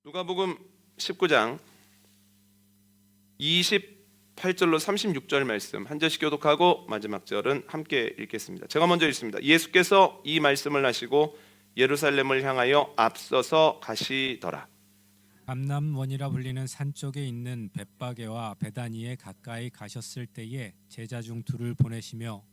누가복음 19장 28절로 36절 말씀 한 절씩 교독하고 마지막 절은 함께 읽겠습니다. 제가 먼저 읽습니다. 예수께서 이 말씀을 하시고 예루살렘을 향하여 앞서서 가시더라. 감람원이라 불리는 산 쪽에 있는 벳바게와 베다니에 가까이 가셨을 때에 제자 중 둘을 보내시며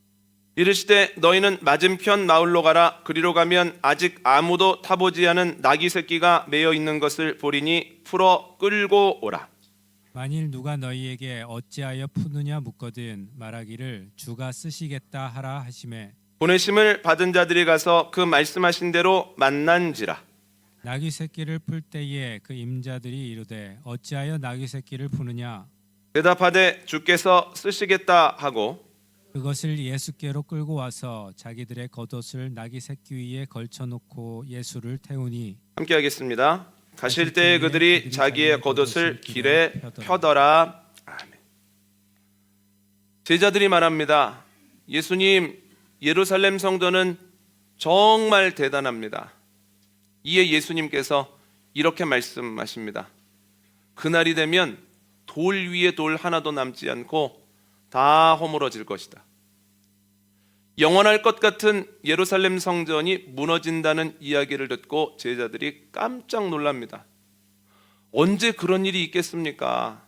이르시되 너희는 맞은편 마을로 가라. 그리로 가면 아직 아무도 타보지 않은 나귀 새끼가 매어 있는 것을 보리니 풀어 끌고 오라. 만일 누가 너희에게 어찌하여 푸느냐 묻거든 말하기를 주가 쓰시겠다 하라 하시매 보내심을 받은 자들이 가서 그 말씀하신 대로 만난지라. 나귀 새끼를 풀 때에 그 임자들이 이르되 어찌하여 나귀 새끼를 푸느냐 대답하되 주께서 쓰시겠다 하고 그것을 예수께로 끌고 와서 자기들의 겉옷을 나귀 새끼 위에 걸쳐놓고 예수를 태우니 함께 하겠습니다. 가실 때에 그들이 자기의 겉옷을 길에 펴더라. 아멘. 제자들이 말합니다. 예수님, 예루살렘 성전은 정말 대단합니다. 이에 예수님께서 이렇게 말씀하십니다. 그날이 되면 돌 위에 돌 하나도 남지 않고 다 허물어질 것이다. 영원할 것 같은 예루살렘 성전이 무너진다는 이야기를 듣고 제자들이 깜짝 놀랍니다. 언제 그런 일이 있겠습니까?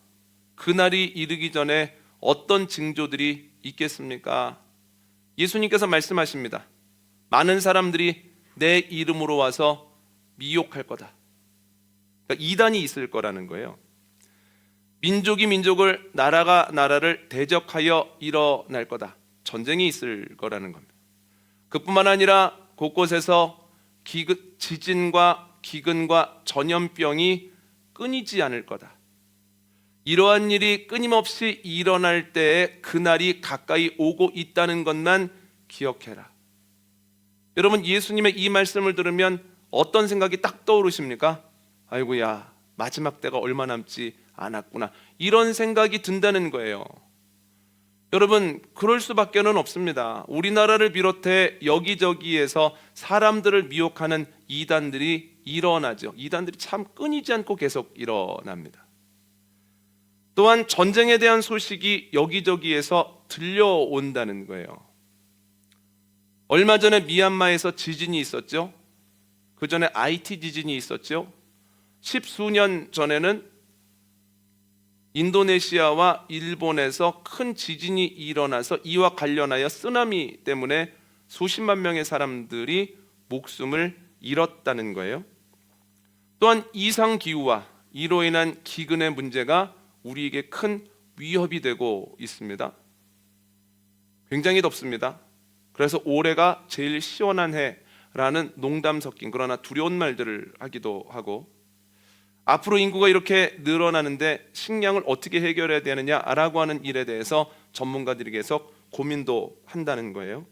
그날이 이르기 전에 어떤 징조들이 있겠습니까? 예수님께서 말씀하십니다. 많은 사람들이 내 이름으로 와서 미혹할 거다. 그러니까 이단이 있을 거라는 거예요. 민족이 민족을, 나라가 나라를 대적하여 일어날 거다. 전쟁이 있을 거라는 겁니다. 그뿐만 아니라 곳곳에서 지진과 기근과 전염병이 끊이지 않을 거다. 이러한 일이 끊임없이 일어날 때에 그날이 가까이 오고 있다는 것만 기억해라. 여러분, 예수님의 이 말씀을 들으면 어떤 생각이 딱 떠오르십니까? 아이고야, 마지막 때가 얼마 남지 않았구나. 이런 생각이 든다는 거예요. 여러분, 그럴 수밖에는 없습니다. 우리나라를 비롯해 여기저기에서 사람들을 미혹하는 이단들이 일어나죠. 이단들이 참 끊이지 않고 계속 일어납니다. 또한 전쟁에 대한 소식이 여기저기에서 들려온다는 거예요. 얼마 전에 미얀마에서 지진이 있었죠. 그 전에 IT 지진이 있었죠. 10수년 전에는 인도네시아와 일본에서 큰 지진이 일어나서 이와 관련하여 쓰나미 때문에 수십만 명의 사람들이 목숨을 잃었다는 거예요. 또한 이상기후와 이로 인한 기근의 문제가 우리에게 큰 위협이 되고 있습니다. 굉장히 덥습니다. 그래서 올해가 제일 시원한 해라는 농담 섞인 그러나 두려운 말들을 하기도 하고, 앞으로 인구가 이렇게 늘어나는데 식량을 어떻게 해결해야 되느냐라고 하는 일에 대해서 전문가들이 계속 고민도 한다는 거예요.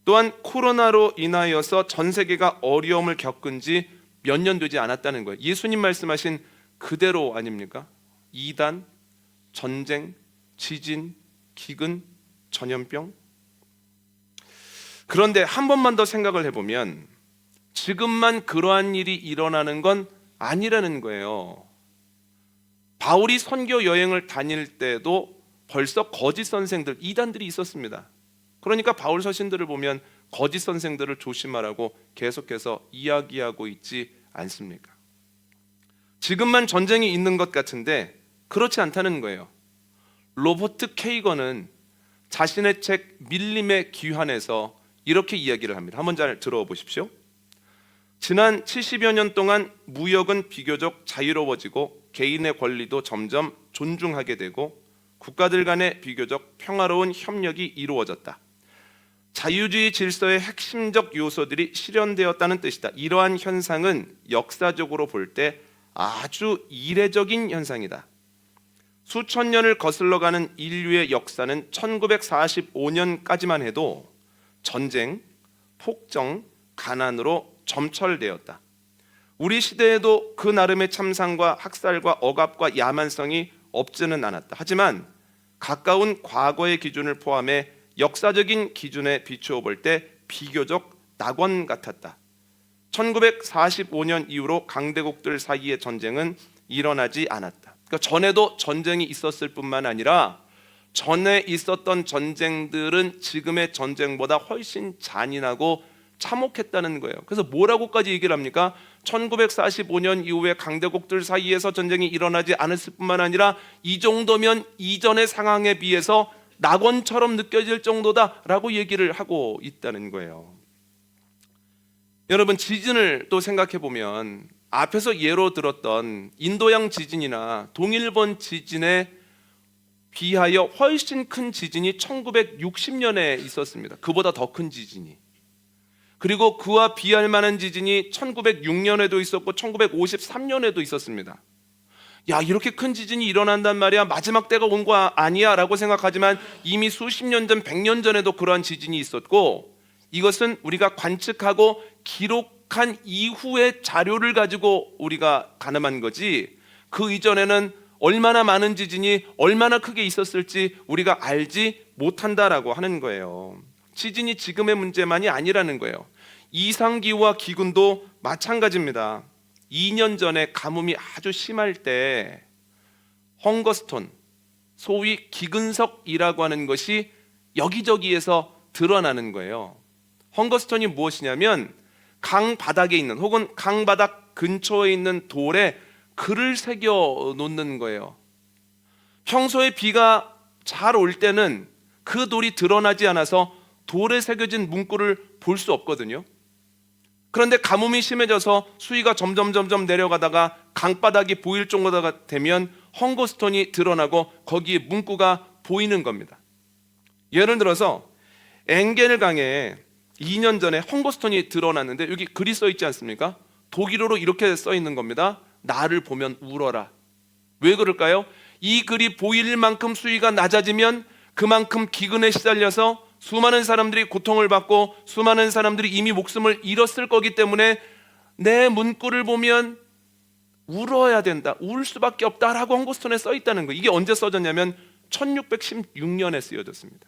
또한 코로나로 인하여서 전 세계가 어려움을 겪은 지 몇 년 되지 않았다는 거예요. 예수님 말씀하신 그대로 아닙니까? 이단, 전쟁, 지진, 기근, 전염병. 그런데 한 번만 더 생각을 해보면 지금만 그러한 일이 일어나는 건 아니라는 거예요. 바울이 선교 여행을 다닐 때도 벌써 거짓 선생들, 이단들이 있었습니다. 그러니까 바울 서신들을 보면 거짓 선생들을 조심하라고 계속해서 이야기하고 있지 않습니까? 지금만 전쟁이 있는 것 같은데 그렇지 않다는 거예요. 로버트 케이건은 자신의 책 밀림의 귀환에서 이렇게 이야기를 합니다. 한번 잘 들어보십시오. 지난 70여 년 동안 무역은 비교적 자유로워지고 개인의 권리도 점점 존중하게 되고 국가들 간의 비교적 평화로운 협력이 이루어졌다. 자유주의 질서의 핵심적 요소들이 실현되었다는 뜻이다. 이러한 현상은 역사적으로 볼 때 아주 이례적인 현상이다. 수천 년을 거슬러가는 인류의 역사는 1945년까지만 해도 전쟁, 폭정, 가난으로 점철되었다. 우리 시대에도 그 나름의 참상과 학살과 억압과 야만성이 없지는 않았다. 하지만 가까운 과거의 기준을 포함해 역사적인 기준에 비추어 볼 때 비교적 낙원 같았다. 1945년 이후로 강대국들 사이의 전쟁은 일어나지 않았다. 그러니까 전에도 전쟁이 있었을 뿐만 아니라 전에 있었던 전쟁들은 지금의 전쟁보다 훨씬 잔인하고 참혹했다는 거예요. 그래서 뭐라고까지 얘기를 합니까? 1945년 이후에 강대국들 사이에서 전쟁이 일어나지 않았을 뿐만 아니라 이 정도면 이전의 상황에 비해서 낙원처럼 느껴질 정도다라고 얘기를 하고 있다는 거예요. 여러분, 지진을 또 생각해 보면 앞에서 예로 들었던 인도양 지진이나 동일본 지진에 비하여 훨씬 큰 지진이 1960년에 있었습니다. 그보다 더 큰 지진이. 그리고 그와 비할 만한 지진이 1906년에도 있었고 1953년에도 있었습니다. 야, 이렇게 큰 지진이 일어난단 말이야, 마지막 때가 온 거 아니야 라고 생각하지만 이미 수십 년 전, 100년 전에도 그러한 지진이 있었고, 이것은 우리가 관측하고 기록한 이후의 자료를 가지고 우리가 가늠한 거지, 그 이전에는 얼마나 많은 지진이 얼마나 크게 있었을지 우리가 알지 못한다라고 하는 거예요. 지진이 지금의 문제만이 아니라는 거예요. 이상기후와 기근도 마찬가지입니다. 2년 전에 가뭄이 아주 심할 때 헝거스톤, 소위 기근석이라고 하는 것이 여기저기에서 드러나는 거예요. 헝거스톤이 무엇이냐면 강 바닥에 있는 혹은 강 바닥 근처에 있는 돌에 글을 새겨 놓는 거예요. 평소에 비가 잘 올 때는 그 돌이 드러나지 않아서 돌에 새겨진 문구를 볼 수 없거든요. 그런데 가뭄이 심해져서 수위가 점점 내려가다가 강바닥이 보일 정도가 되면 헝거스톤이 드러나고 거기에 문구가 보이는 겁니다. 예를 들어서 엥겔강에 2년 전에 헝거스톤이 드러났는데 여기 글이 써 있지 않습니까? 독일어로 이렇게 써 있는 겁니다. 나를 보면 울어라. 왜 그럴까요? 이 글이 보일 만큼 수위가 낮아지면 그만큼 기근에 시달려서 수많은 사람들이 고통을 받고 수많은 사람들이 이미 목숨을 잃었을 거기 때문에 내 문구를 보면 울어야 된다, 울 수밖에 없다라고 헝거스톤에 써 있다는 거예요. 이게 언제 써졌냐면 1616년에 쓰여졌습니다.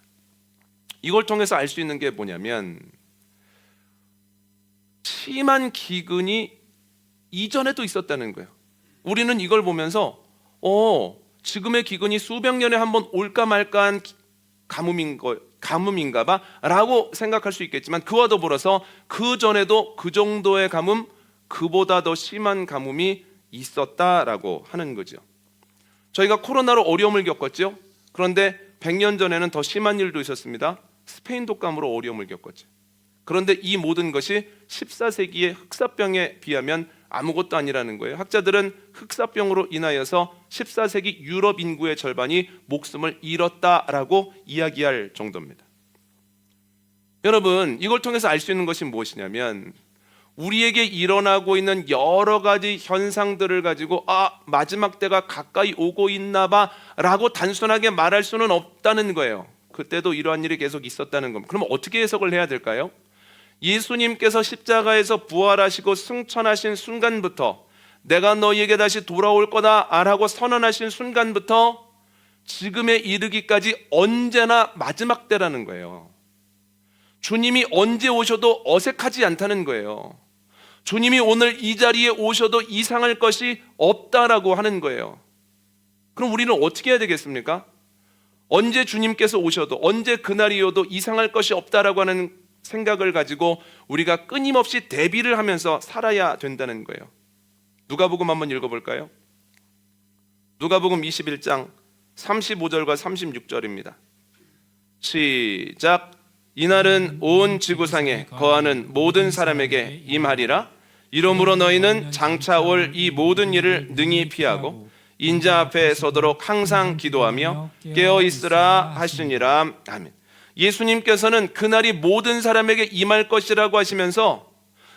이걸 통해서 알 수 있는 게 뭐냐면 심한 기근이 이전에도 있었다는 거예요. 우리는 이걸 보면서 지금의 기근이 수백 년에 한 번 올까 말까한 가뭄인가 봐 라고 생각할 수 있겠지만, 그와 더불어서 그 전에도 그 정도의 가뭄, 그보다 더 심한 가뭄이 있었다라고 하는 거죠. 저희가 코로나로 어려움을 겪었죠. 그런데 100년 전에는 더 심한 일도 있었습니다. 스페인 독감으로 어려움을 겪었죠. 그런데 이 모든 것이 14세기의 흑사병에 비하면 아무것도 아니라는 거예요. 학자들은 흑사병으로 인하여서 14세기 유럽 인구의 절반이 목숨을 잃었다라고 이야기할 정도입니다. 여러분, 이걸 통해서 알 수 있는 것이 무엇이냐면 우리에게 일어나고 있는 여러 가지 현상들을 가지고 마지막 때가 가까이 오고 있나 봐 라고 단순하게 말할 수는 없다는 거예요. 그때도 이러한 일이 계속 있었다는 겁니다. 그럼 어떻게 해석을 해야 될까요? 예수님께서 십자가에서 부활하시고 승천하신 순간부터 내가 너희에게 다시 돌아올 거다라고 선언하신 순간부터 지금에 이르기까지 언제나 마지막 때라는 거예요. 주님이 언제 오셔도 어색하지 않다는 거예요. 주님이 오늘 이 자리에 오셔도 이상할 것이 없다라고 하는 거예요. 그럼 우리는 어떻게 해야 되겠습니까? 언제 주님께서 오셔도, 언제 그날이어도 이상할 것이 없다라고 하는 생각을 가지고 우리가 끊임없이 대비를 하면서 살아야 된다는 거예요. 누가복음 한번 읽어볼까요? 누가복음 21장 35절과 36절입니다. 시작. 이날은 온 지구상에 거하는 모든 사람에게 임하리라. 이러므로 너희는 장차 올 이 모든 일을 능히 피하고 인자 앞에 서도록 항상 기도하며 깨어 있으라 하시니라. 아멘. 예수님께서는 그날이 모든 사람에게 임할 것이라고 하시면서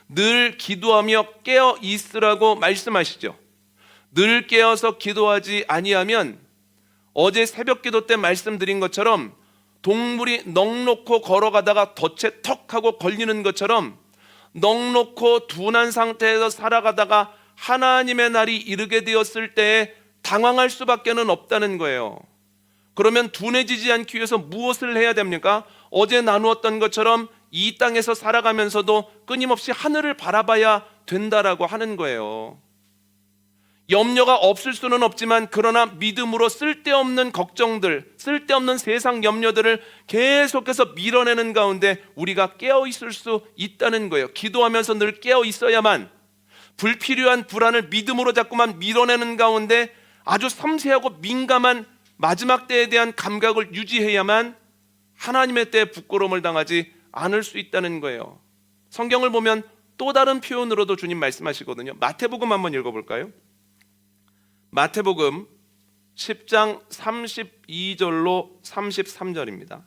늘 기도하며 깨어 있으라고 말씀하시죠. 늘 깨어서 기도하지 아니하면 어제 새벽 기도 때 말씀드린 것처럼 동물이 넋 놓고 걸어가다가 덫에 턱 하고 걸리는 것처럼 넋 놓고 둔한 상태에서 살아가다가 하나님의 날이 이르게 되었을 때에 당황할 수밖에는 없다는 거예요. 그러면 둔해지지 않기 위해서 무엇을 해야 됩니까? 어제 나누었던 것처럼 이 땅에서 살아가면서도 끊임없이 하늘을 바라봐야 된다라고 하는 거예요. 염려가 없을 수는 없지만 그러나 믿음으로 쓸데없는 걱정들, 쓸데없는 세상 염려들을 계속해서 밀어내는 가운데 우리가 깨어 있을 수 있다는 거예요. 기도하면서 늘 깨어 있어야만, 불필요한 불안을 믿음으로 자꾸만 밀어내는 가운데 아주 섬세하고 민감한 마지막 때에 대한 감각을 유지해야만 하나님의 때에 부끄러움을 당하지 않을 수 있다는 거예요. 성경을 보면 또 다른 표현으로도 주님 말씀하시거든요. 마태복음 한번 읽어볼까요? 마태복음 10장 32절로 33절입니다.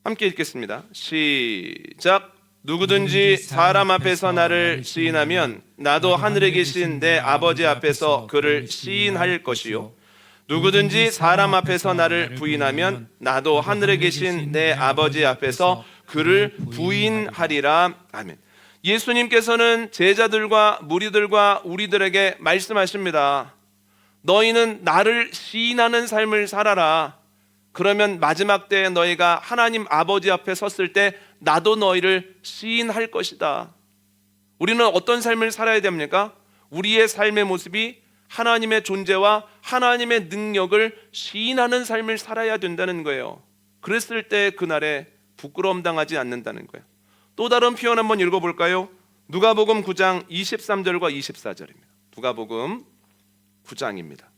함께 읽겠습니다. 시작. 누구든지 사람 앞에서 나를 시인하면 나도 하늘에 계신 내 아버지 앞에서 그를 시인할 것이요, 누구든지 사람 앞에서 나를 부인하면 나도 하늘에 계신 내 아버지 앞에서 그를 부인하리라. 아멘. 예수님께서는 제자들과 무리들과 우리들에게 말씀하십니다. 너희는 나를 시인하는 삶을 살아라. 그러면 마지막 때에 너희가 하나님 아버지 앞에 섰을 때 나도 너희를 시인할 것이다. 우리는 어떤 삶을 살아야 됩니까? 우리의 삶의 모습이 하나님의 존재와 하나님의 능력을 시인하는 삶을 살아야 된다는 거예요. 그랬을 때 그날에 부끄러움 당하지 않는다는 거예요. 또 다른 표현 한번 읽어볼까요? 누가복음 9장 23절과 24절입니다. 누가복음 9장입니다.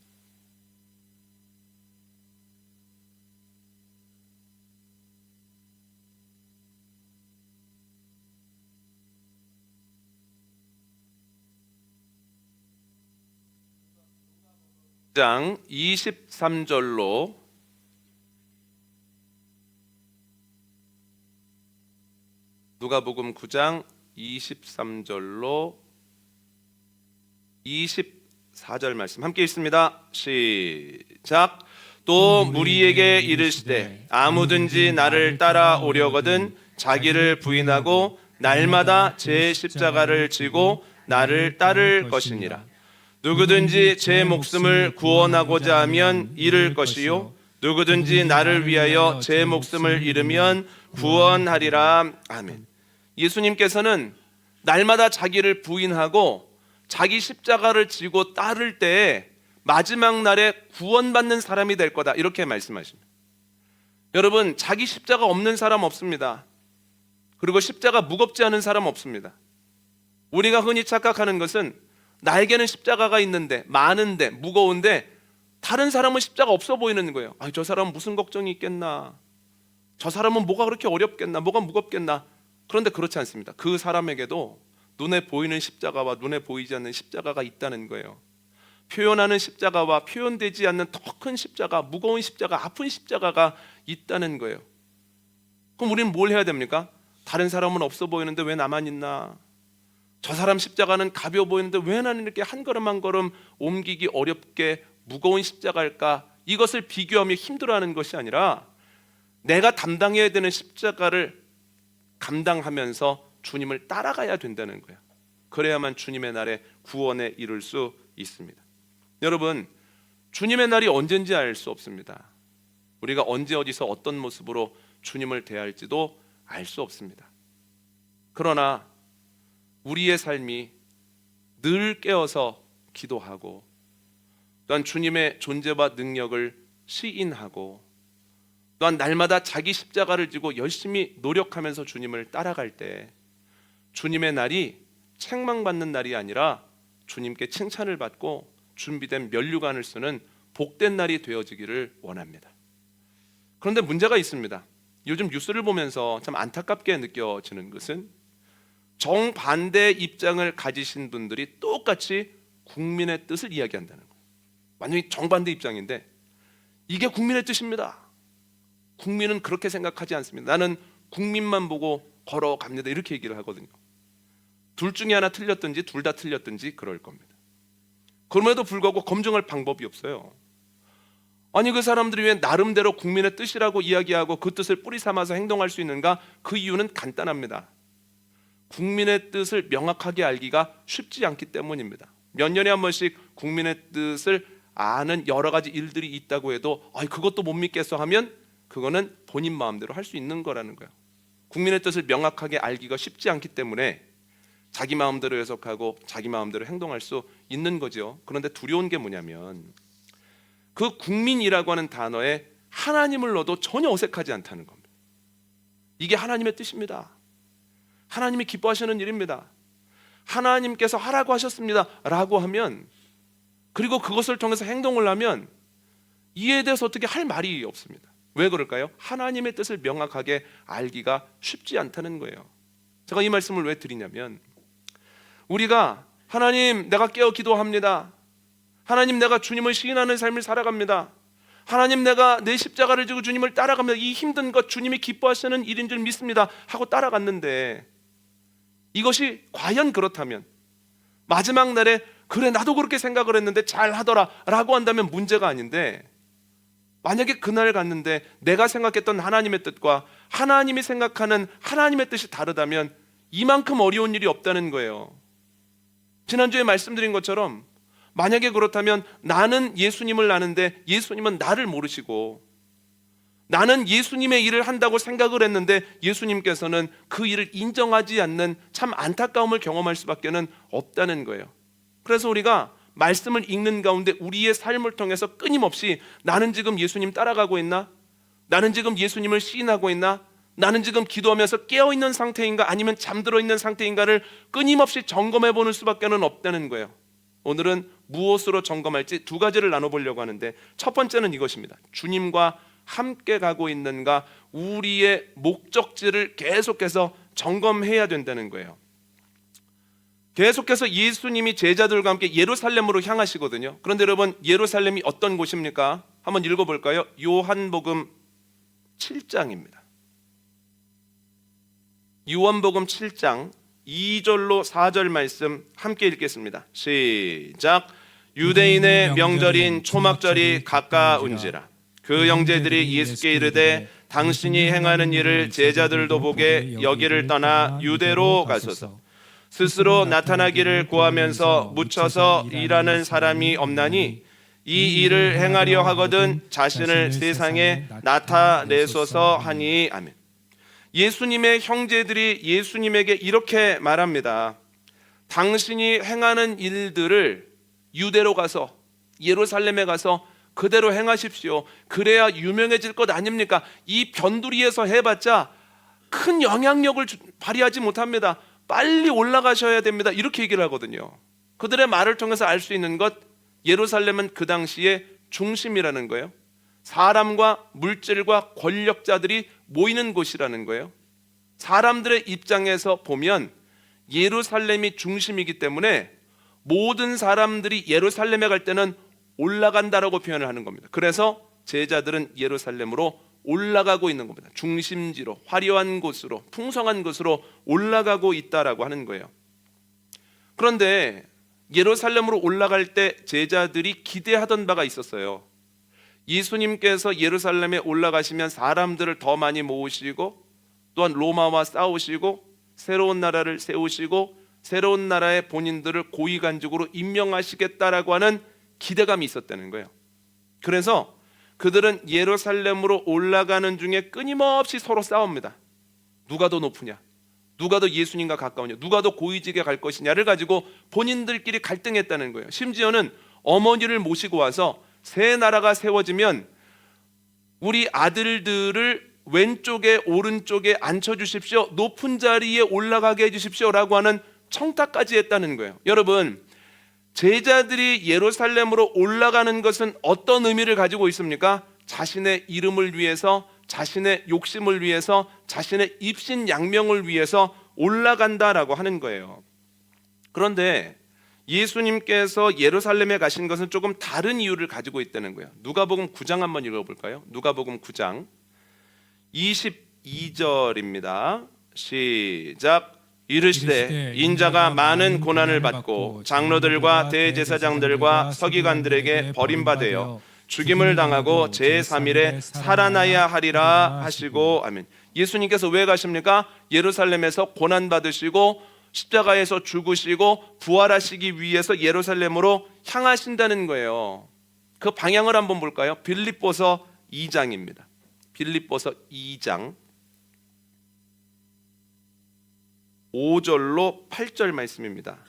장 23절로 누가복음 9장 23절로 24절 말씀 함께 읽습니다. 시작. 또 무리에게 이르시되 아무든지 나를 따라오려거든 자기를 부인하고 날마다 제 십자가를 지고 나를 따를 것이니라. 누구든지 제 목숨을 구원하고자 하면 잃을 것이요, 누구든지 나를 위하여 제 목숨을 잃으면 구원하리라. 아멘. 예수님께서는 날마다 자기를 부인하고 자기 십자가를 지고 따를 때 마지막 날에 구원받는 사람이 될 거다, 이렇게 말씀하십니다. 여러분, 자기 십자가 없는 사람 없습니다. 그리고 십자가 무겁지 않은 사람 없습니다. 우리가 흔히 착각하는 것은 나에게는 십자가가 있는데, 많은데, 무거운데 다른 사람은 십자가 없어 보이는 거예요. 저 사람은 무슨 걱정이 있겠나, 저 사람은 뭐가 그렇게 어렵겠나, 뭐가 무겁겠나. 그런데 그렇지 않습니다. 그 사람에게도 눈에 보이는 십자가와 눈에 보이지 않는 십자가가 있다는 거예요. 표현하는 십자가와 표현되지 않는 더 큰 십자가, 무거운 십자가, 아픈 십자가가 있다는 거예요. 그럼 우리는 뭘 해야 됩니까? 다른 사람은 없어 보이는데 왜 나만 있나, 저 사람 십자가는 가벼워 보이는데 왜 나는 이렇게 한 걸음 한 걸음 옮기기 어렵게 무거운 십자가일까? 이것을 비교하며 힘들어하는 것이 아니라 내가 담당해야 되는 십자가를 감당하면서 주님을 따라가야 된다는 거예요. 그래야만 주님의 날에 구원에 이룰 수 있습니다. 여러분, 주님의 날이 언젠지 알 수 없습니다. 우리가 언제 어디서 어떤 모습으로 주님을 대할지도 알 수 없습니다. 그러나 우리의 삶이 늘 깨어서 기도하고 또한 주님의 존재와 능력을 시인하고 또한 날마다 자기 십자가를 지고 열심히 노력하면서 주님을 따라갈 때 주님의 날이 책망받는 날이 아니라 주님께 칭찬을 받고 준비된 면류관을 쓰는 복된 날이 되어지기를 원합니다. 그런데 문제가 있습니다. 요즘 뉴스를 보면서 참 안타깝게 느껴지는 것은 정반대 입장을 가지신 분들이 똑같이 국민의 뜻을 이야기한다는 거예요. 완전히 정반대 입장인데 이게 국민의 뜻입니다. 국민은 그렇게 생각하지 않습니다. 나는 국민만 보고 걸어갑니다, 이렇게 얘기를 하거든요. 둘 중에 하나 틀렸든지 둘 다 틀렸든지 그럴 겁니다. 그럼에도 불구하고 검증할 방법이 없어요. 아니, 그 사람들이 왜 나름대로 국민의 뜻이라고 이야기하고 그 뜻을 뿌리 삼아서 행동할 수 있는가? 그 이유는 간단합니다. 국민의 뜻을 명확하게 알기가 쉽지 않기 때문입니다. 몇 년에 한 번씩 국민의 뜻을 아는 여러 가지 일들이 있다고 해도 그것도 못 믿겠어 하면 그거는 본인 마음대로 할 수 있는 거라는 거예요. 국민의 뜻을 명확하게 알기가 쉽지 않기 때문에 자기 마음대로 해석하고 자기 마음대로 행동할 수 있는 거죠. 그런데 두려운 게 뭐냐면 그 국민이라고 하는 단어에 하나님을 넣어도 전혀 어색하지 않다는 겁니다. 이게 하나님의 뜻입니다. 하나님이 기뻐하시는 일입니다. 하나님께서 하라고 하셨습니다 라고 하면, 그리고 그것을 통해서 행동을 하면 이에 대해서 어떻게 할 말이 없습니다. 왜 그럴까요? 하나님의 뜻을 명확하게 알기가 쉽지 않다는 거예요. 제가 이 말씀을 왜 드리냐면, 우리가 하나님 내가 깨어 기도합니다, 하나님 내가 주님을 시인하는 삶을 살아갑니다, 하나님 내가 내 십자가를 지고 주님을 따라갑니다, 이 힘든 것 주님이 기뻐하시는 일인 줄 믿습니다 하고 따라갔는데, 이것이 과연 그렇다면 마지막 날에 그래 나도 그렇게 생각을 했는데 잘하더라 라고 한다면 문제가 아닌데, 만약에 그날 갔는데 내가 생각했던 하나님의 뜻과 하나님이 생각하는 하나님의 뜻이 다르다면 이만큼 어려운 일이 없다는 거예요. 지난주에 말씀드린 것처럼 만약에 그렇다면 나는 예수님을 아는데 예수님은 나를 모르시고, 나는 예수님의 일을 한다고 생각을 했는데 예수님께서는 그 일을 인정하지 않는 참 안타까움을 경험할 수밖에 없다는 거예요. 그래서 우리가 말씀을 읽는 가운데 우리의 삶을 통해서 끊임없이 나는 지금 예수님 따라가고 있나? 나는 지금 예수님을 시인하고 있나? 나는 지금 기도하면서 깨어있는 상태인가 아니면 잠들어 있는 상태인가를 끊임없이 점검해 보는 수밖에 없다는 거예요. 오늘은 무엇으로 점검할지 두 가지를 나눠보려고 하는데, 첫 번째는 이것입니다. 주님과 함께 가고 있는가, 우리의 목적지를 계속해서 점검해야 된다는 거예요. 계속해서 예수님이 제자들과 함께 예루살렘으로 향하시거든요. 그런데 여러분, 예루살렘이 어떤 곳입니까? 한번 읽어볼까요? 요한복음 7장입니다. 요한복음 7장 2절로 4절 말씀 함께 읽겠습니다. 시작. 유대인의 명절인 초막절이 가까운지라 그 형제들이 예수께 이르되 당신이 행하는 일을 제자들도 보게 여기를 떠나 유대로 가소서. 스스로 나타나기를 구하면서 묻혀서 일하는 사람이 없나니 이 일을 행하려 하거든 자신을 세상에 나타내소서 하니. 아멘. 예수님의 형제들이 예수님에게 이렇게 말합니다. 당신이 행하는 일들을 유대로 가서, 예루살렘에 가서 그대로 행하십시오. 그래야 유명해질 것 아닙니까? 이 변두리에서 해봤자 큰 영향력을 발휘하지 못합니다. 빨리 올라가셔야 됩니다. 이렇게 얘기를 하거든요. 그들의 말을 통해서 알 수 있는 것, 예루살렘은 그 당시의 중심이라는 거예요. 사람과 물질과 권력자들이 모이는 곳이라는 거예요. 사람들의 입장에서 보면 예루살렘이 중심이기 때문에 모든 사람들이 예루살렘에 갈 때는 올라간다라고 표현을 하는 겁니다. 그래서 제자들은 예루살렘으로 올라가고 있는 겁니다. 중심지로, 화려한 곳으로, 풍성한 곳으로 올라가고 있다라고 하는 거예요. 그런데 예루살렘으로 올라갈 때 제자들이 기대하던 바가 있었어요. 예수님께서 예루살렘에 올라가시면 사람들을 더 많이 모으시고, 또한 로마와 싸우시고 새로운 나라를 세우시고 새로운 나라의 본인들을 고위관직으로 임명하시겠다라고 하는 기대감이 있었다는 거예요. 그래서 그들은 예루살렘으로 올라가는 중에 끊임없이 서로 싸웁니다. 누가 더 높으냐, 누가 더 예수님과 가까우냐, 누가 더 고위직에 갈 것이냐를 가지고 본인들끼리 갈등했다는 거예요. 심지어는 어머니를 모시고 와서 새 나라가 세워지면 우리 아들들을 왼쪽에 오른쪽에 앉혀주십시오, 높은 자리에 올라가게 해주십시오 라고 하는 청탁까지 했다는 거예요. 여러분, 제자들이 예루살렘으로 올라가는 것은 어떤 의미를 가지고 있습니까? 자신의 이름을 위해서, 자신의 욕심을 위해서, 자신의 입신양명을 위해서 올라간다라고 하는 거예요. 그런데 예수님께서 예루살렘에 가신 것은 조금 다른 이유를 가지고 있다는 거예요. 누가복음 9장 한번 읽어볼까요? 누가복음 9장 22절입니다. 시작. 이르시되 인자가 많은 고난을 받고 장로들과 대제사장들과 서기관들에게 버림받아 죽임을 당하고 제3일에 살아나야 하리라 하시고. 아멘. 예수님께서 왜 가십니까? 예루살렘에서 고난 받으시고 십자가에서 죽으시고 부활하시기 위해서 예루살렘으로 향하신다는 거예요. 그 방향을 한번 볼까요? 빌립보서 2장입니다. 빌립보서 2장 5절로 8절 말씀입니다.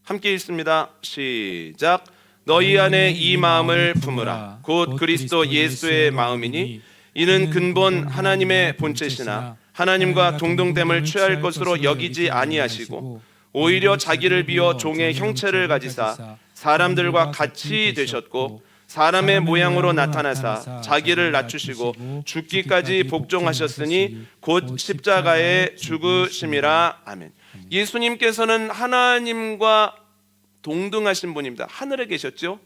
함께 읽습니다. 시작. 너희 안에 이 마음을 품으라. 곧 그리스도 예수의 마음이니 이는 근본 하나님의 본체시나 하나님과 동등됨을 취할 것으로 여기지 아니하시고 오히려 자기를 비워 종의 형체를 가지사 사람들과 같이 되셨고 사람의 모양으로 나타나사 자기를 낮추시고 죽기까지 복종하셨으니 곧 십자가에 죽으심이라. 아멘. 예수님께서는 하나님과 동등하신 분입니다. 하늘에 계셨죠.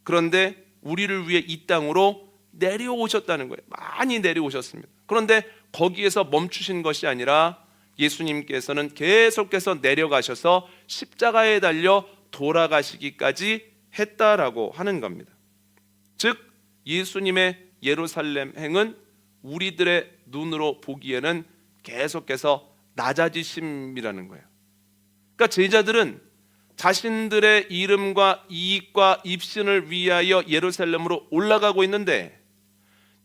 그런데 우리를 위해 이 땅으로 내려오셨다는 거예요. 많이 내려오셨습니다. 그런데 거기에서 멈추신 것이 아니라 예수님께서는 계속해서 내려가셔서 십자가에 달려 돌아가시기까지 했다라고 하는 겁니다. 즉 예수님의 예루살렘 행은 우리들의 눈으로 보기에는 계속해서 낮아지심이라는 거예요. 그러니까 제자들은 자신들의 이름과 이익과 입신을 위하여 예루살렘으로 올라가고 있는데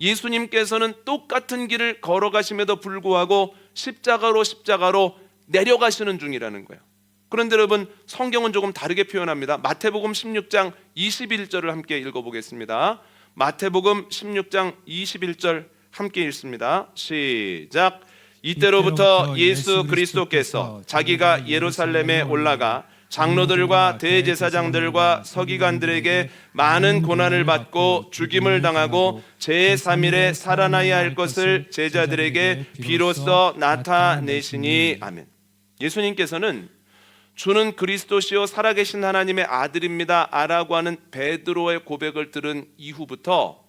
예수님께서는 똑같은 길을 걸어가심에도 불구하고 십자가로 내려가시는 중이라는 거예요. 그런데 여러분, 성경은 조금 다르게 표현합니다. 마태복음 16장 21절을 함께 읽어보겠습니다. 마태복음 16장 21절 함께 읽습니다. 시작. 이때로부터 예수 그리스도께서 자기가 예루살렘에 올라가 장로들과 대제사장들과 서기관들에게 많은 고난을 받고 죽임을 당하고 제3일에 살아나야 할 것을 제자들에게 비로소 나타내시니. 아멘. 예수님께서는 주는 그리스도시요 살아계신 하나님의 아들입니다 라고 하는 베드로의 고백을 들은 이후부터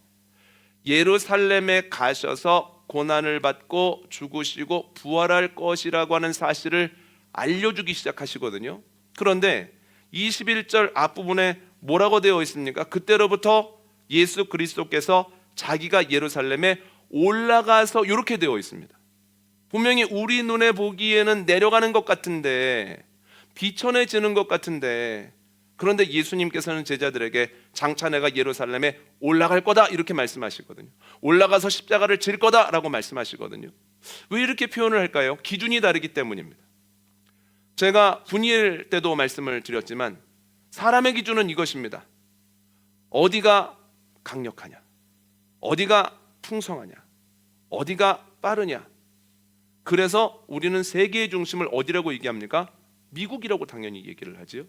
예루살렘에 가셔서 고난을 받고 죽으시고 부활할 것이라고 하는 사실을 알려주기 시작하시거든요. 그런데 21절 앞부분에 뭐라고 되어 있습니까? 그때로부터 예수 그리스도께서 자기가 예루살렘에 올라가서 이렇게 되어 있습니다. 분명히 우리 눈에 보기에는 내려가는 것 같은데, 비천해지는 것 같은데, 그런데 예수님께서는 제자들에게 장차 내가 예루살렘에 올라갈 거다 이렇게 말씀하시거든요. 올라가서 십자가를 질 거다라고 말씀하시거든요. 왜 이렇게 표현을 할까요? 기준이 다르기 때문입니다. 제가 분일 때도 말씀을 드렸지만 사람의 기준은 이것입니다. 어디가 강력하냐, 어디가 풍성하냐, 어디가 빠르냐. 그래서 우리는 세계의 중심을 어디라고 얘기합니까? 미국이라고 당연히 얘기를 하지요.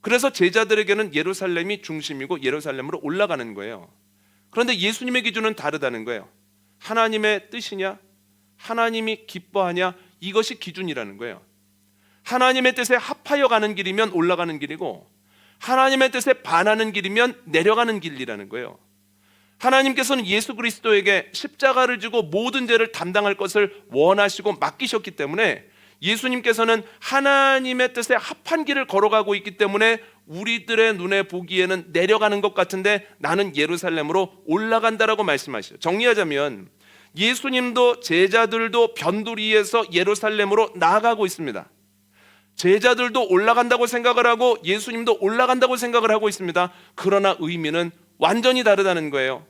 그래서 제자들에게는 예루살렘이 중심이고 예루살렘으로 올라가는 거예요. 그런데 예수님의 기준은 다르다는 거예요. 하나님의 뜻이냐, 하나님이 기뻐하냐, 이것이 기준이라는 거예요. 하나님의 뜻에 합하여 가는 길이면 올라가는 길이고 하나님의 뜻에 반하는 길이면 내려가는 길이라는 거예요. 하나님께서는 예수 그리스도에게 십자가를 지고 모든 죄를 담당할 것을 원하시고 맡기셨기 때문에 예수님께서는 하나님의 뜻에 합한 길을 걸어가고 있기 때문에 우리들의 눈에 보기에는 내려가는 것 같은데 나는 예루살렘으로 올라간다라고 말씀하시죠. 정리하자면 예수님도 제자들도 변두리에서 예루살렘으로 나아가고 있습니다. 제자들도 올라간다고 생각을 하고 예수님도 올라간다고 생각을 하고 있습니다. 그러나 의미는 완전히 다르다는 거예요.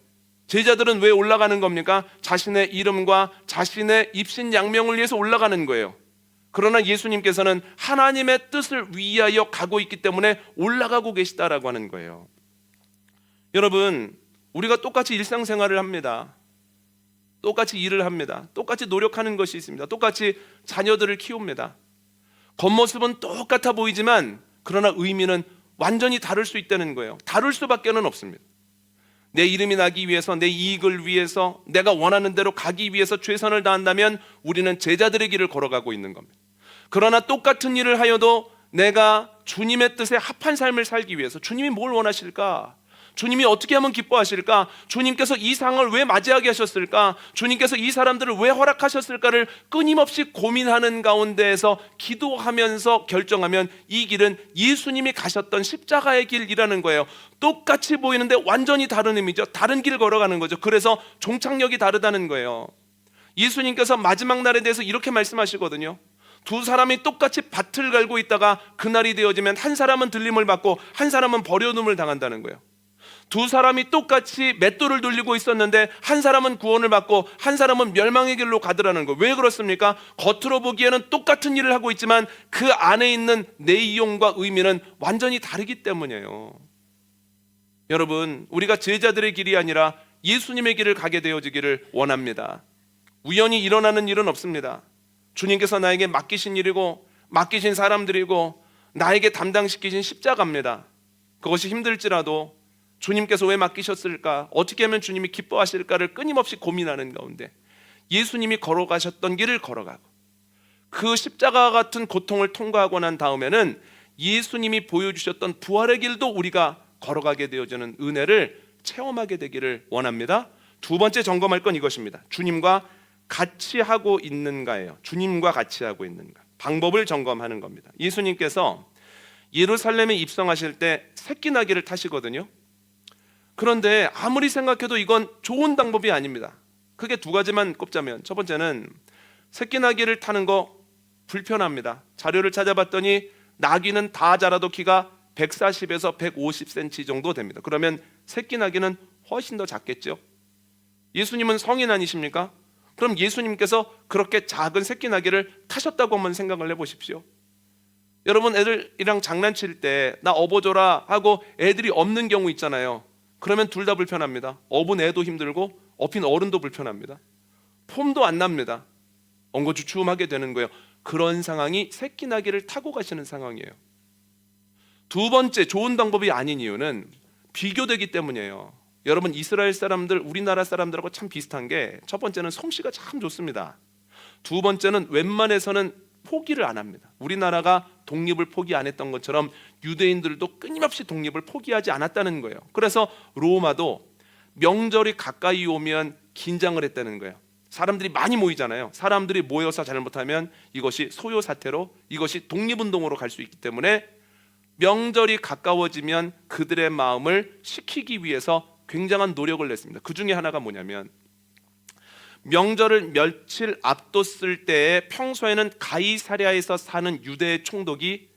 제자들은 왜 올라가는 겁니까? 자신의 이름과 자신의 입신 양명을 위해서 올라가는 거예요. 그러나 예수님께서는 하나님의 뜻을 위하여 가고 있기 때문에 올라가고 계시다라고 하는 거예요. 여러분, 우리가 똑같이 일상생활을 합니다. 똑같이 일을 합니다. 똑같이 노력하는 것이 있습니다. 똑같이 자녀들을 키웁니다. 겉모습은 똑같아 보이지만 그러나 의미는 완전히 다를 수 있다는 거예요. 다를 수밖에는 없습니다. 내 이름이 나기 위해서, 내 이익을 위해서, 내가 원하는 대로 가기 위해서 최선을 다한다면 우리는 제자들의 길을 걸어가고 있는 겁니다. 그러나 똑같은 일을 하여도 내가 주님의 뜻에 합한 삶을 살기 위해서 주님이 뭘 원하실까? 주님이 어떻게 하면 기뻐하실까? 주님께서 이 상을 왜 맞이하게 하셨을까? 주님께서 이 사람들을 왜 허락하셨을까를 끊임없이 고민하는 가운데에서 기도하면서 결정하면 이 길은 예수님이 가셨던 십자가의 길이라는 거예요. 똑같이 보이는데 완전히 다른 의미죠. 다른 길을 걸어가는 거죠. 그래서 종착역이 다르다는 거예요. 예수님께서 마지막 날에 대해서 이렇게 말씀하시거든요. 두 사람이 똑같이 밭을 갈고 있다가 그날이 되어지면 한 사람은 들림을 받고 한 사람은 버려둠을 당한다는 거예요. 두 사람이 똑같이 맷돌을 돌리고 있었는데 한 사람은 구원을 받고 한 사람은 멸망의 길로 가더라는 거예요. 왜 그렇습니까? 겉으로 보기에는 똑같은 일을 하고 있지만 그 안에 있는 내용과 의미는 완전히 다르기 때문이에요. 여러분, 우리가 제자들의 길이 아니라 예수님의 길을 가게 되어지기를 원합니다. 우연히 일어나는 일은 없습니다. 주님께서 나에게 맡기신 일이고 맡기신 사람들이고 나에게 담당시키신 십자가입니다. 그것이 힘들지라도 주님께서 왜 맡기셨을까? 어떻게 하면 주님이 기뻐하실까를 끊임없이 고민하는 가운데 예수님이 걸어가셨던 길을 걸어가고 그 십자가 같은 고통을 통과하고 난 다음에는 예수님이 보여주셨던 부활의 길도 우리가 걸어가게 되어지는 은혜를 체험하게 되기를 원합니다. 두 번째 점검할 건 이것입니다. 주님과 같이 하고 있는가예요. 주님과 같이 하고 있는가. 방법을 점검하는 겁니다. 예수님께서 예루살렘에 입성하실 때 새끼나귀를 타시거든요. 그런데 아무리 생각해도 이건 좋은 방법이 아닙니다. 크게 두 가지만 꼽자면, 첫 번째는 새끼나귀를 타는 거 불편합니다. 자료를 찾아봤더니 나귀는 다 자라도 키가 140에서 150cm 정도 됩니다. 그러면 새끼나귀는 훨씬 더 작겠죠. 예수님은 성인 아니십니까? 그럼 예수님께서 그렇게 작은 새끼나귀를 타셨다고 한번 생각을 해보십시오. 여러분, 애들이랑 장난칠 때 나 업어줘라 하고 애들이 없는 경우 있잖아요. 그러면 둘 다 불편합니다. 업은 애도 힘들고 업힌 어른도 불편합니다. 폼도 안 납니다. 엉거주춤하게 되는 거예요. 그런 상황이 새끼나귀를 타고 가시는 상황이에요. 두 번째, 좋은 방법이 아닌 이유는 비교되기 때문이에요. 여러분, 이스라엘 사람들 우리나라 사람들하고 참 비슷한 게, 첫 번째는 솜씨가 참 좋습니다. 두 번째는 웬만해서는 포기를 안 합니다. 우리나라가 독립을 포기 안 했던 것처럼 유대인들도 끊임없이 독립을 포기하지 않았다는 거예요. 그래서 로마도 명절이 가까이 오면 긴장을 했다는 거예요. 사람들이 많이 모이잖아요. 사람들이 모여서 잘못하면 이것이 소요 사태로, 이것이 독립운동으로 갈 수 있기 때문에 명절이 가까워지면 그들의 마음을 식히기 위해서 굉장한 노력을 냈습니다. 그 중에 하나가 뭐냐면, 명절을 며칠 앞뒀을 때에 평소에는 가이사랴에서 사는 유대의 총독이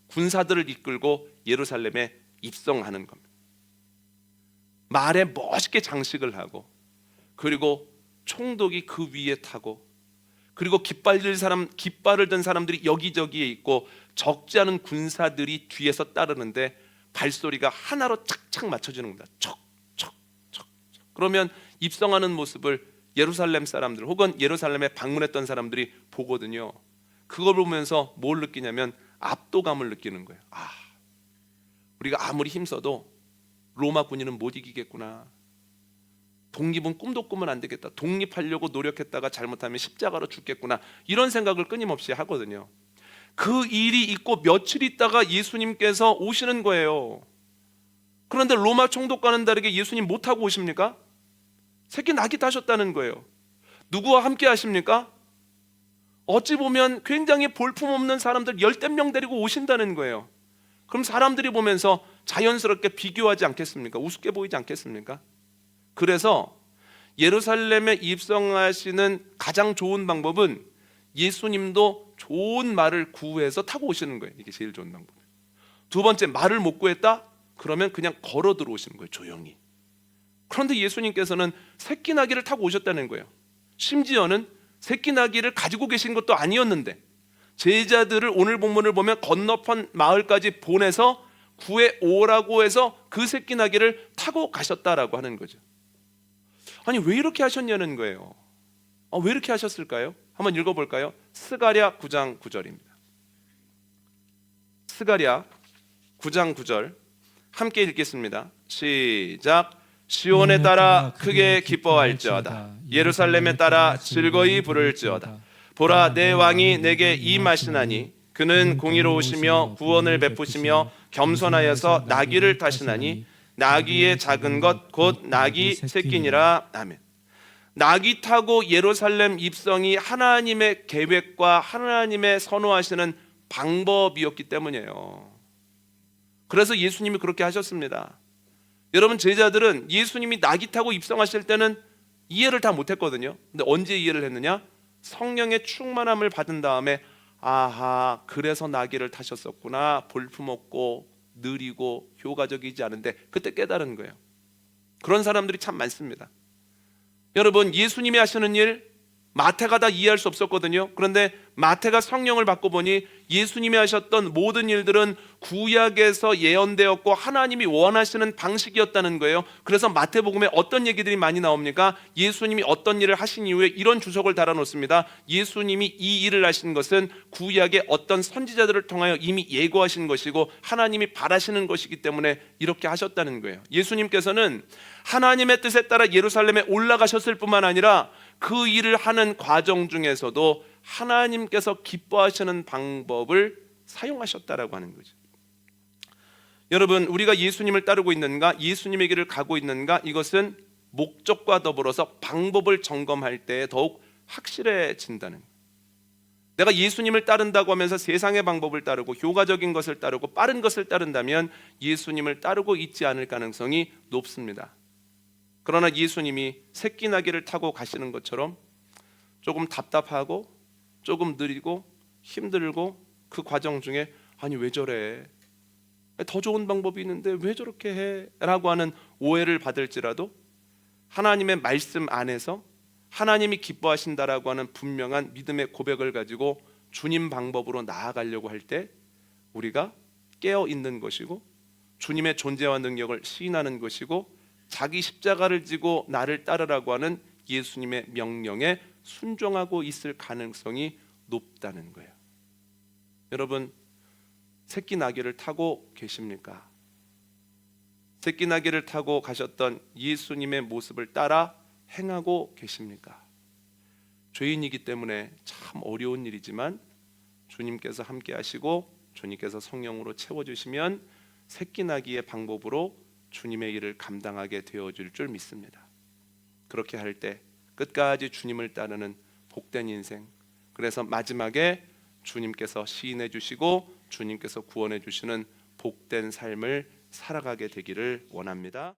군사들을 이끌고 예루살렘에 입성하는 겁니다. 말에 멋있게 장식을 하고, 그리고 총독이 그 위에 타고, 그리고 깃발을 든 사람들이 여기저기에 있고 적지 않은 군사들이 뒤에서 따르는데 발소리가 하나로 착착 맞춰지는 겁니다. 척척척. 그러면 입성하는 모습을 예루살렘 사람들 혹은 예루살렘에 방문했던 사람들이 보거든요. 그걸 보면서 뭘 느끼냐면 압도감을 느끼는 거예요. 우리가 아무리 힘써도 로마 군인은 못 이기겠구나. 독립은 꿈도 꾸면 안 되겠다. 독립하려고 노력했다가 잘못하면 십자가로 죽겠구나. 이런 생각을 끊임없이 하거든요. 그 일이 있고 며칠 있다가 예수님께서 오시는 거예요. 그런데 로마 총독과는 다르게 예수님 못 타고 오십니까? 새끼 나귀 타셨다는 거예요. 누구와 함께 하십니까? 어찌 보면 굉장히 볼품없는 사람들 열댓 명 데리고 오신다는 거예요. 그럼 사람들이 보면서 자연스럽게 비교하지 않겠습니까? 우습게 보이지 않겠습니까? 그래서 예루살렘에 입성하시는 가장 좋은 방법은 예수님도 좋은 말을 구해서 타고 오시는 거예요. 이게 제일 좋은 방법이에요. 두 번째, 말을 못 구했다? 그러면 그냥 걸어 들어오시는 거예요. 조용히. 그런데 예수님께서는 새끼나귀를 타고 오셨다는 거예요. 심지어는 새끼나귀를 가지고 계신 것도 아니었는데 제자들을 오늘 본문을 보면 건너편 마을까지 보내서 구해 오라고 해서 그 새끼나귀를 타고 가셨다라고 하는 거죠. 아니, 왜 이렇게 하셨냐는 거예요. 왜 이렇게 하셨을까요? 한번 읽어볼까요? 스가랴 9장 9절입니다. 스가랴 9장 9절 함께 읽겠습니다. 시작. 시온에 따라 크게 기뻐할지어다. 예루살렘에 따라 즐거이 부를지어다. 보라, 내 왕이 내게 임하시나니 그는 공의로우시며 구원을 베푸시며 겸손하여서 나귀를 타시나니 나귀의 작은 것 곧 나귀 새끼니라. 아멘. 나귀 타고 예루살렘 입성이 하나님의 계획과 하나님의 선호하시는 방법이었기 때문이에요. 그래서 예수님이 그렇게 하셨습니다. 여러분, 제자들은 예수님이 나귀 타고 입성하실 때는 이해를 다 못했거든요. 근데 언제 이해를 했느냐? 성령의 충만함을 받은 다음에 아하, 그래서 나귀를 타셨었구나. 볼품없고 느리고 효과적이지 않은데 그때 깨달은 거예요. 그런 사람들이 참 많습니다. 여러분, 예수님이 하시는 일 마태가 다 이해할 수 없었거든요. 그런데 마태가 성령을 받고 보니 예수님이 하셨던 모든 일들은 구약에서 예언되었고 하나님이 원하시는 방식이었다는 거예요. 그래서 마태복음에 어떤 얘기들이 많이 나옵니까? 예수님이 어떤 일을 하신 이후에 이런 주석을 달아놓습니다. 예수님이 이 일을 하신 것은 구약의 어떤 선지자들을 통하여 이미 예고하신 것이고 하나님이 바라시는 것이기 때문에 이렇게 하셨다는 거예요. 예수님께서는 하나님의 뜻에 따라 예루살렘에 올라가셨을 뿐만 아니라 그 일을 하는 과정 중에서도 하나님께서 기뻐하시는 방법을 사용하셨다라고 하는 거죠. 여러분, 우리가 예수님을 따르고 있는가, 예수님의 길을 가고 있는가, 이것은 목적과 더불어서 방법을 점검할 때 더욱 확실해진다는 거예요. 내가 예수님을 따른다고 하면서 세상의 방법을 따르고 효과적인 것을 따르고 빠른 것을 따른다면 예수님을 따르고 있지 않을 가능성이 높습니다. 그러나 예수님이 새끼 나귀를 타고 가시는 것처럼 조금 답답하고 조금 느리고 힘들고 그 과정 중에 아니 왜 저래? 더 좋은 방법이 있는데 왜 저렇게 해? 라고 하는 오해를 받을지라도 하나님의 말씀 안에서 하나님이 기뻐하신다라고 하는 분명한 믿음의 고백을 가지고 주님 방법으로 나아가려고 할 때 우리가 깨어 있는 것이고 주님의 존재와 능력을 시인하는 것이고 자기 십자가를 지고 나를 따르라고 하는 예수님의 명령에 순종하고 있을 가능성이 높다는 거예요. 여러분, 새끼 나귀를 타고 계십니까? 새끼 나귀를 타고 가셨던 예수님의 모습을 따라 행하고 계십니까? 죄인이기 때문에 참 어려운 일이지만 주님께서 함께 하시고 주님께서 성령으로 채워주시면 새끼 나귀의 방법으로 주님의 일을 감당하게 되어질 줄 믿습니다. 그렇게 할 때 끝까지 주님을 따르는 복된 인생, 그래서 마지막에 주님께서 시인해 주시고 주님께서 구원해 주시는 복된 삶을 살아가게 되기를 원합니다.